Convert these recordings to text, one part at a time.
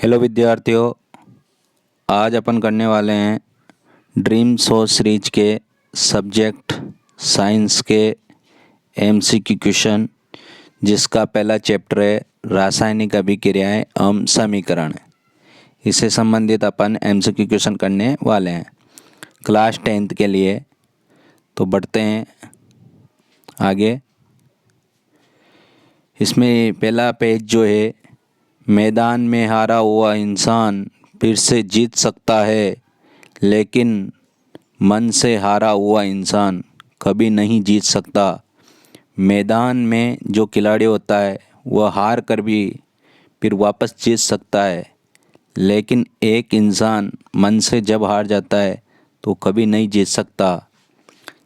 Hello विद्यार्थियों, आज अपन करने वाले हैं ड्रीम सोच सीरीज के सब्जेक्ट साइंस के एमसीक्यू क्वेश्चन, जिसका पहला चैप्टर है रासायनिक अभिक्रियाएं एवं समीकरण। इससे संबंधित अपन एमसीक्यू क्वेश्चन करने वाले हैं क्लास 10th के लिए। तो बढ़ते हैं आगे। इसमें पहला पेज जो है, मैदान में हारा हुआ इंसान फिर से जीत सकता है, लेकिन मन से हारा हुआ इंसान कभी नहीं जीत सकता। मैदान में जो खिलाड़ी होता है वह हार कर भी फिर वापस जीत सकता है, लेकिन एक इंसान मन से जब हार जाता है तो कभी नहीं जीत सकता।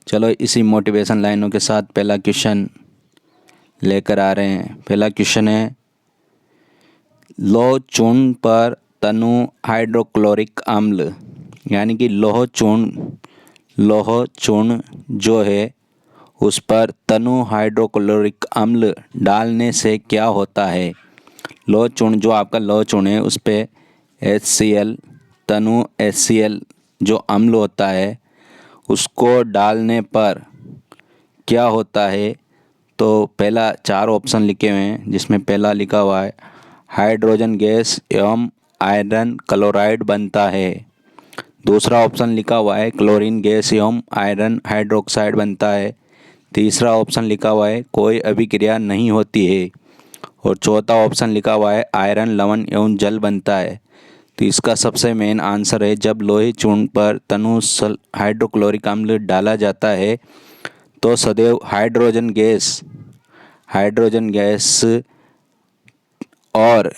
चलो इसी मोटिवेशन लाइनों के साथ पहला क्वेश्चन लेकर आ रहे हैं। पहला क्वेश्चन है, लौह चूर्ण पर तनु हाइड्रोक्लोरिक अम्ल यानी कि लौह चूर्ण जो है उस पर तनु हाइड्रोक्लोरिक अम्ल डालने से क्या होता है। लौह चूर्ण जो आपका लौह चूर्ण है उस पर HCl तनु HCl जो अम्ल होता है उसको डालने पर क्या होता है। तो पहला 4 ऑप्शन लिखे हुए हैं, जिसमें पहला लिखा हुआ है हाइड्रोजन गैस एवं आयरन क्लोराइड बनता है। दूसरा ऑप्शन लिखा हुआ है क्लोरीन गैस एवं आयरन हाइड्रोक्साइड बनता है। तीसरा ऑप्शन लिखा हुआ है कोई अभिक्रिया नहीं होती है। और चौथा ऑप्शन लिखा हुआ है आयरन लवण एवं जल बनता है। तो इसका सबसे मेन आंसर है, जब लोहे चूर्ण पर तनु हाइड्रोक्लोरिक अम्ल डाला जाता है तो सदैव हाइड्रोजन गैस और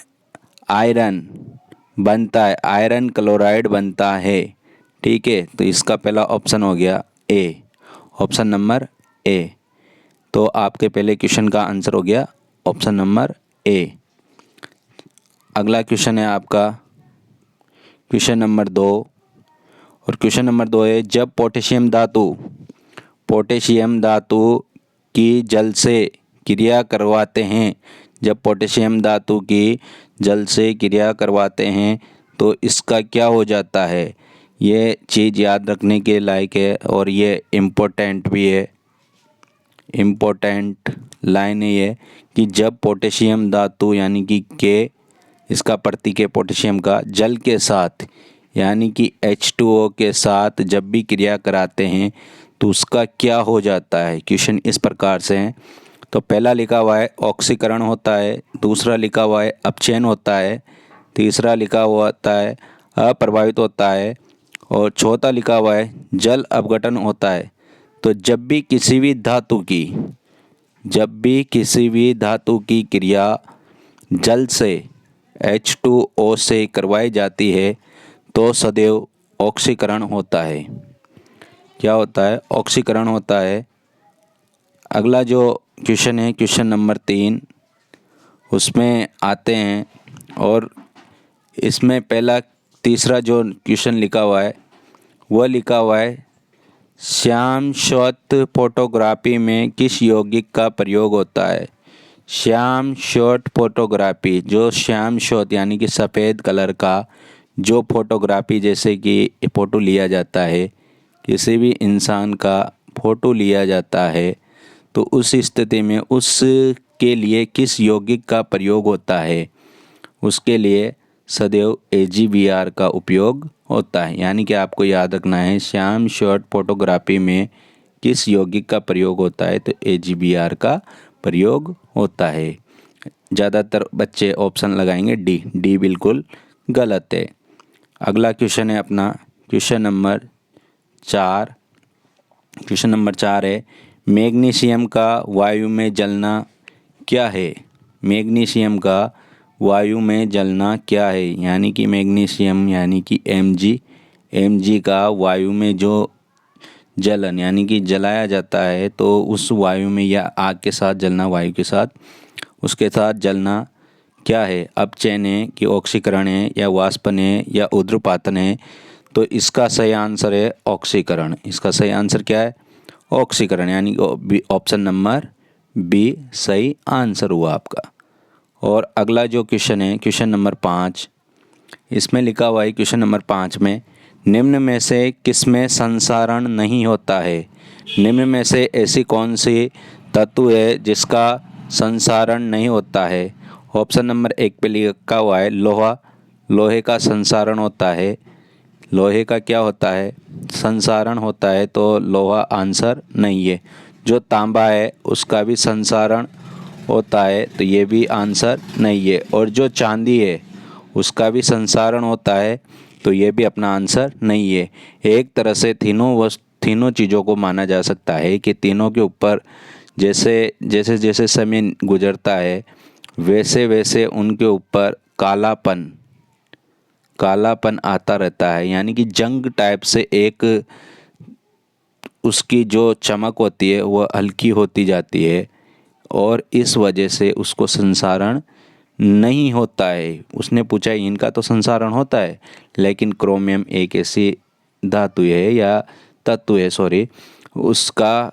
आयरन बनता है, आयरन क्लोराइड बनता है। ठीक है, तो इसका पहला ऑप्शन हो गया ए, ऑप्शन नंबर ए। तो आपके पहले क्वेश्चन का आंसर हो गया ऑप्शन नंबर ए। अगला क्वेश्चन है आपका क्वेश्चन नंबर 2। और क्वेश्चन नंबर 2 है, जब पोटेशियम की जल से क्रिया करवाते हैं, जब पोटेशियम धातु की जल से क्रिया करवाते हैं तो इसका क्या हो जाता है। ये चीज़ याद रखने के लायक है और ये इम्पोर्टेंट भी है। इम्पोर्टेंट लाइन है ये कि जब पोटेशियम धातु यानी कि के, इसका प्रतीक है पोटेशियम का, जल के साथ यानी कि H2O के साथ जब भी क्रिया कराते हैं तो उसका क्या हो जाता है। क्वेश्चन इस प्रकार से है। तो पहला लिखा हुआ है ऑक्सीकरण होता है, दूसरा लिखा हुआ है अपचयन होता है, तीसरा लिखा हुआ होता है अप्रभावित होता है, और चौथा लिखा हुआ है जल अपघटन होता है। तो जब भी किसी भी धातु की क्रिया जल से H2O से करवाई जाती है तो सदैव ऑक्सीकरण होता है। क्या होता है? ऑक्सीकरण होता है। अगला जो क्वेश्चन है क्वेश्चन नंबर 3, उसमें आते हैं। और इसमें तीसरा जो क्वेश्चन लिखा हुआ है वह लिखा हुआ है, श्याम श्वेत फोटोग्राफी में किस यौगिक का प्रयोग होता है। श्याम श्वेत फोटोग्राफी, जो श्याम श्वेत यानी कि सफ़ेद कलर का जो फोटोग्राफी, जैसे कि फ़ोटो लिया जाता है, किसी भी इंसान का फ़ोटो लिया जाता है तो उस स्थिति में उसके लिए किस यौगिक का प्रयोग होता है। उसके लिए सदैव AgBr का उपयोग होता है। यानी कि आपको याद रखना है श्याम श्वेत फोटोग्राफी में किस यौगिक का प्रयोग होता है, तो AgBr का प्रयोग होता है। ज़्यादातर बच्चे ऑप्शन लगाएंगे डी बिल्कुल गलत है। अगला क्वेश्चन है अपना क्वेश्चन नंबर 4। क्वेश्चन नंबर 4 है, मैग्नीशियम का वायु में जलना क्या है। मैग्नीशियम का वायु में जलना क्या है। यानी कि मैग्नीशियम यानी कि Mg का वायु में जो जलन यानी कि जलाया जाता है तो उस वायु में या आग के साथ जलना, वायु के साथ उसके साथ जलना क्या है। अपचयन है कि ऑक्सीकरण है या वाष्पन है या ऊर्ध्वपातन है। तो इसका सही आंसर है ऑक्सीकरण। इसका सही आंसर क्या है? ऑक्सीकरण, यानी ऑप्शन नंबर बी सही आंसर हुआ आपका। और अगला जो क्वेश्चन है क्वेश्चन नंबर 5, इसमें लिखा हुआ है क्वेश्चन नंबर 5 में, निम्न में से किसमें संसारण नहीं होता है? निम्न में से ऐसी कौन सी तत्व है जिसका संसारण नहीं होता है? ऑप्शन नंबर 1 पे लिखा हुआ है लोहा, लोहे का संसारण होता है। लोहे का क्या होता है? संसारण होता है, तो लोहा आंसर नहीं है। जो तांबा है उसका भी संसारण होता है, तो ये भी आंसर नहीं है। और जो चांदी है उसका भी संसारण होता है, तो ये भी अपना आंसर नहीं है। एक तरह से तीनों चीज़ों को माना जा सकता है कि तीनों के ऊपर जैसे जैसे जैसे समय गुजरता है वैसे वैसे उनके ऊपर कालापन आता रहता है, यानी कि जंग टाइप से एक उसकी जो चमक होती है वह हल्की होती जाती है, और इस वजह से उसको संसारण नहीं होता है। उसने पूछा इनका तो संसारण होता है, लेकिन क्रोमियम एक ऐसी धातु है या तत्व है, सॉरी, उसका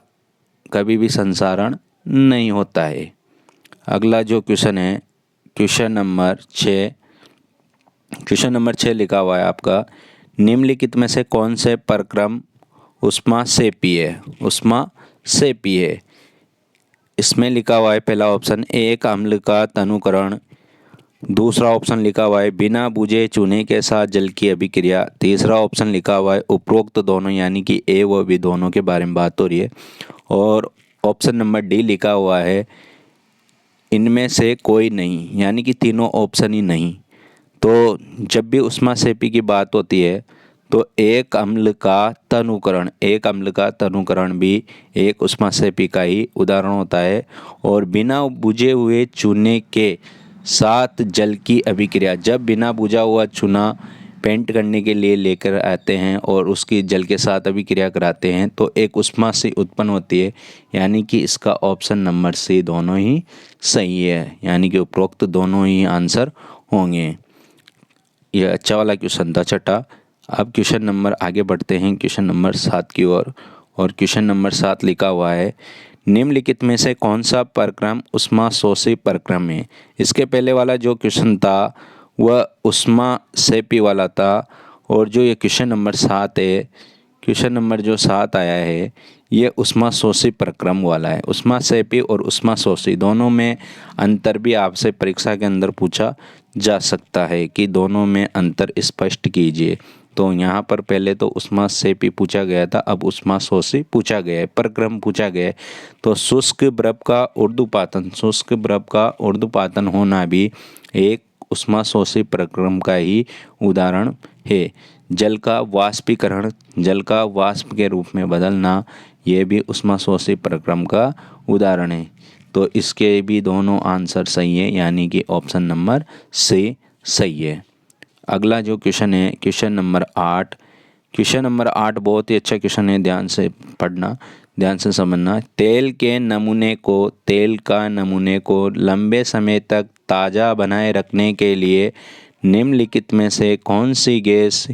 कभी भी संसारण नहीं होता है। अगला जो क्वेश्चन है क्वेश्चन नंबर 6 लिखा हुआ है आपका, निम्नलिखित में से कौन से परक्रम उष्मा सेपी है? इसमें लिखा हुआ है पहला ऑप्शन एक अम्ल का तनुकरण, दूसरा ऑप्शन लिखा हुआ है बिना बुझे चूने के साथ जल की अभिक्रिया, तीसरा ऑप्शन लिखा हुआ है उपरोक्त दोनों, यानी कि ए व बी दोनों के बारे में बात हो रही है, और ऑप्शन नंबर डी लिखा हुआ है इनमें से कोई नहीं, यानी कि तीनों ऑप्शन ही नहीं। तो जब भी उष्मा सेपी की बात होती है तो एक अम्ल का तनुकरण भी एक उष्मा सेपी का ही उदाहरण होता है। और बिना बुझे हुए चूने के साथ जल की अभिक्रिया, जब बिना बुझा हुआ चूना पेंट करने के लिए लेकर आते हैं और उसकी जल के साथ अभिक्रिया कराते हैं तो एक उष्मा से उत्पन्न होती है, यानी कि इसका ऑप्शन नंबर सी दोनों ही सही है, यानी कि उपरोक्त दोनों ही आंसर होंगे। यह अच्छा वाला क्वेश्चन था छठा। अब क्वेश्चन नंबर आगे बढ़ते हैं क्वेश्चन नंबर 7 की ओर, और क्वेश्चन नंबर 7 लिखा हुआ है, निम्नलिखित में से कौन सा परक्रम उष्मा शोषी परक्रम है? इसके पहले वाला जो क्वेश्चन था वह उष्मा सेपी वाला था, और जो ये क्वेश्चन नंबर 7 है, क्वेश्चन नंबर जो 7 आया है ये उष्मा शोषी परक्रम वाला है। उष्मा सेपी और उष्मा शोषी दोनों में अंतर भी आपसे परीक्षा के अंदर पूछा जा सकता है कि दोनों में अंतर स्पष्ट कीजिए। तो यहाँ पर पहले तो उष्मा सेपी पूछा गया था, अब उष्मा शोषी पूछा गया है, परक्रम पूछा गया है। तो शुष्क बर्फ का ऊर्ध्वपातन होना भी एक उष्मा शोषी परक्रम का ही उदाहरण है। जल का वाष्प के रूप में बदलना, यह भी उष्मा शोषी परक्रम का उदाहरण है। तो इसके भी दोनों आंसर सही है, यानी कि ऑप्शन नंबर सी सही है। अगला जो क्वेश्चन है क्वेश्चन नंबर 8 बहुत ही अच्छा क्वेश्चन है, ध्यान से पढ़ना, ध्यान से समझना। तेल का नमूने को लंबे समय तक ताज़ा बनाए रखने के लिए निम्नलिखित में से कौन सी गैस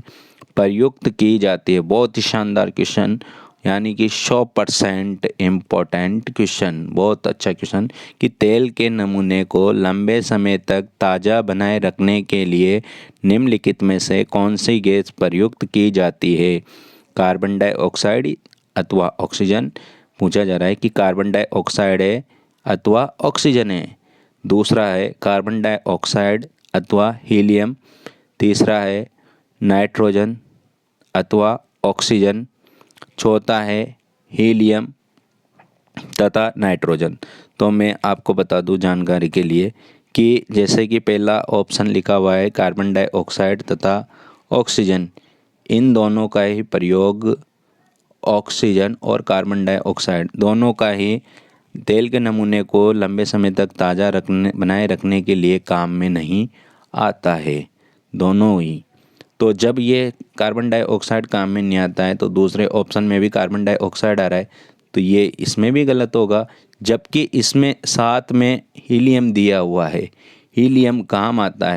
प्रयुक्त की जाती है? बहुत ही शानदार क्वेश्चन, यानी कि 100% इम्पोर्टेंट क्वेश्चन, बहुत अच्छा क्वेश्चन कि तेल के नमूने को लंबे समय तक ताज़ा बनाए रखने के लिए निम्नलिखित में से कौन सी गैस प्रयुक्त की जाती है? कार्बन डाइऑक्साइड अथवा ऑक्सीजन। पूछा जा रहा है कि कार्बन डाइऑक्साइड है अथवा ऑक्सीजन है। दूसरा है कार्बन डाइऑक्साइड अथवा हीलियम। तीसरा है नाइट्रोजन अथवा ऑक्सीजन। चौथा है हीलियम तथा नाइट्रोजन। तो मैं आपको बता दूं जानकारी के लिए कि जैसे कि पहला ऑप्शन लिखा हुआ है कार्बन डाइऑक्साइड तथा ऑक्सीजन, इन दोनों का ही प्रयोग ऑक्सीजन और कार्बन डाइऑक्साइड दोनों का ही तेल के नमूने को लंबे समय तक ताज़ा बनाए रखने के लिए काम में नहीं आता है, दोनों ही। तो जब ये कार्बन डाइऑक्साइड काम में नहीं आता है तो दूसरे ऑप्शन में भी कार्बन डाइऑक्साइड आ रहा है, तो ये इसमें भी गलत होगा। जबकि इसमें साथ में हीलियम दिया हुआ है, हीलियम काम आता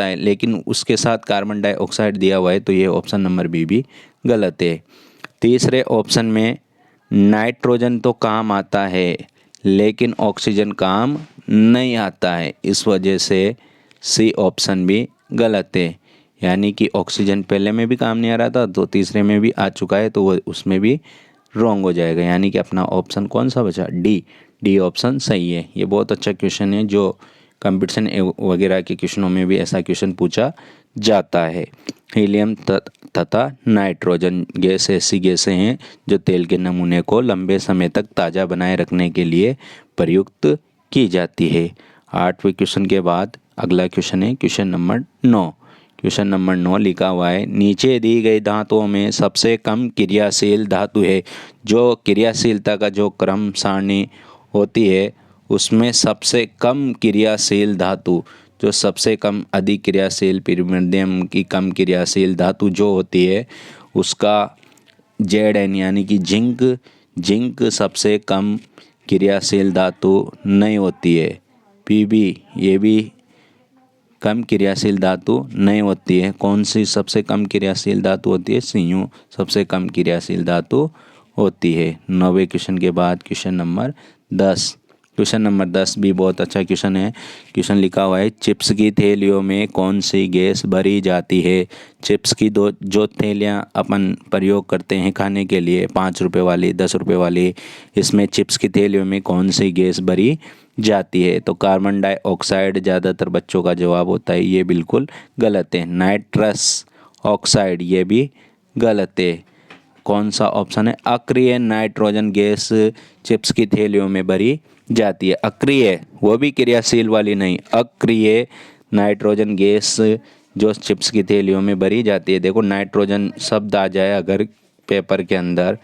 है, लेकिन उसके साथ कार्बन डाइऑक्साइड दिया हुआ है, तो ये ऑप्शन नंबर बी भी गलत है। तीसरे ऑप्शन में नाइट्रोजन तो काम आता है लेकिन ऑक्सीजन काम नहीं आता है, इस वजह से सी ऑप्शन भी गलत है। यानी कि ऑक्सीजन पहले में भी काम नहीं आ रहा था तो तीसरे में भी आ चुका है, तो वो उसमें भी रॉन्ग हो जाएगा। यानी कि अपना ऑप्शन कौन सा बचा, डी ऑप्शन सही है। ये बहुत अच्छा क्वेश्चन है जो कंपटीशन वगैरह के क्वेश्चनों में भी ऐसा क्वेश्चन पूछा जाता है। हीलियम तथा नाइट्रोजन गैस ऐसी गैसें हैं जो तेल के नमूने को लंबे समय तक ताज़ा बनाए रखने के लिए प्रयुक्त की जाती है। 8वें क्वेश्चन के बाद अगला क्वेश्चन है क्वेश्चन नंबर 9। क्वेश्चन नंबर 9 लिखा हुआ है, नीचे दी गई धातुओं में सबसे कम क्रियाशील धातु है। जो क्रियाशीलता का जो क्रम सारणी होती है उसमें सबसे कम क्रियाशील धातु, जो सबसे कम अधिक क्रियाशील पिरीमिडियम की कम क्रियाशील धातु जो होती है उसका Zn यानी कि जिंक सबसे कम क्रियाशील धातु नहीं होती है। Pb ये भी कम क्रियाशील धातु नहीं होती है। कौन सी सबसे कम क्रियाशील धातु होती है, Cu सबसे कम क्रियाशील धातु होती है। 9वें क्वेश्चन के बाद क्वेश्चन नंबर 10। क्वेश्चन नंबर 10 भी बहुत अच्छा क्वेश्चन है। क्वेश्चन लिखा हुआ है, चिप्स की थैलियों में कौन सी गैस भरी जाती है। चिप्स की जो थैलियाँ अपन प्रयोग करते हैं खाने के लिए, 5 रुपये वाली 10 रुपये वाली, इसमें चिप्स की थैलियों में कौन सी गैस भरी जाती है। तो कार्बन डाइऑक्साइड ज़्यादातर बच्चों का जवाब होता है, ये बिल्कुल गलत है। नाइट्रस ऑक्साइड ये भी गलत है। कौन सा ऑप्शन है, अक्रिय नाइट्रोजन गैस चिप्स की थैलियों में भरी जाती है। अक्रिय वो भी क्रियाशील वाली नहीं, अक्रिय नाइट्रोजन गैस जो चिप्स की थैलियों में भरी जाती है। देखो नाइट्रोजन शब्द आ जाए अगर पेपर के अंदर,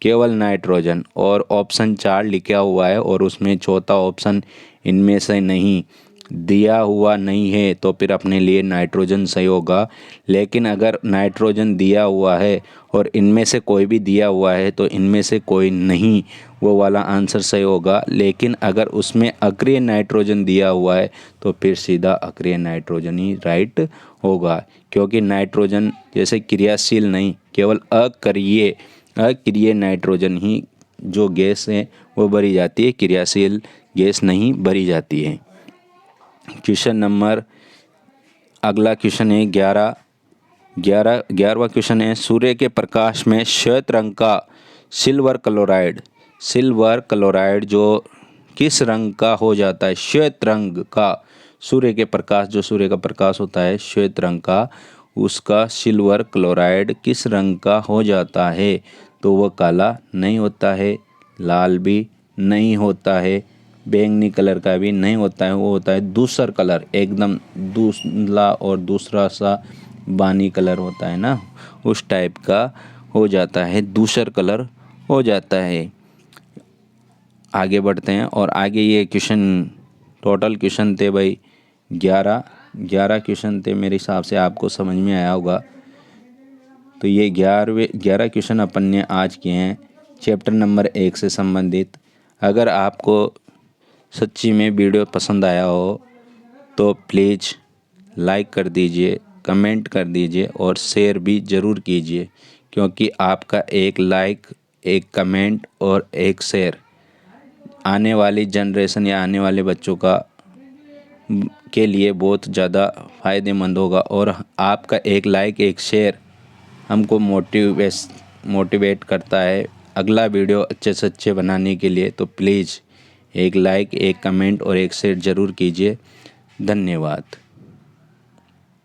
केवल नाइट्रोजन, और ऑप्शन 4 लिखा हुआ है और उसमें चौथा ऑप्शन इनमें से नहीं दिया हुआ नहीं है तो फिर अपने लिए नाइट्रोजन सही होगा। लेकिन अगर नाइट्रोजन दिया हुआ है और इनमें से कोई भी दिया हुआ है तो इनमें से कोई नहीं, वो वाला आंसर सही होगा। लेकिन अगर उसमें अक्रिय नाइट्रोजन दिया हुआ है तो फिर सीधा अक्रिय नाइट्रोजन ही राइट होगा, क्योंकि नाइट्रोजन जैसे क्रियाशील नहीं, केवल अक्रिय नाइट्रोजन ही जो गैस है वो भरी जाती है, क्रियाशील गैस नहीं भरी जाती है। क्वेश्चन नंबर अगला क्वेश्चन है 11वां क्वेश्चन है, सूर्य के प्रकाश में श्वेत रंग का सिल्वर क्लोराइड जो किस रंग का हो जाता है। श्वेत रंग का सूर्य के प्रकाश, जो सूर्य का प्रकाश होता है श्वेत रंग का, उसका सिल्वर क्लोराइड किस रंग का हो जाता है। तो वह काला नहीं होता है, लाल भी नहीं होता है, बैंगनी कलर का भी नहीं होता है, वो होता है दूसर कलर, एकदम दूसरा और दूसरा सा बानी कलर होता है ना, उस टाइप का हो जाता है, दूसर कलर हो जाता है। आगे बढ़ते हैं और आगे ये क्वेश्चन टोटल क्वेश्चन थे भाई 11 क्वेश्चन थे, मेरे हिसाब से आपको समझ में आया होगा। तो ये 11 क्वेश्चन अपन ने आज किए हैं चैप्टर नंबर 1 से संबंधित। अगर आपको सच्ची में वीडियो पसंद आया हो तो प्लीज़ लाइक कर दीजिए, कमेंट कर दीजिए और शेयर भी ज़रूर कीजिए, क्योंकि आपका एक लाइक, एक कमेंट और एक शेयर आने वाली जनरेशन या आने वाले बच्चों के लिए बहुत ज़्यादा फ़ायदेमंद होगा। और आपका एक लाइक, एक शेयर हमको मोटिवेट करता है अगला वीडियो अच्छे से अच्छे बनाने के लिए। तो प्लीज़ एक लाइक, एक कमेंट और एक शेयर ज़रूर कीजिए। धन्यवाद।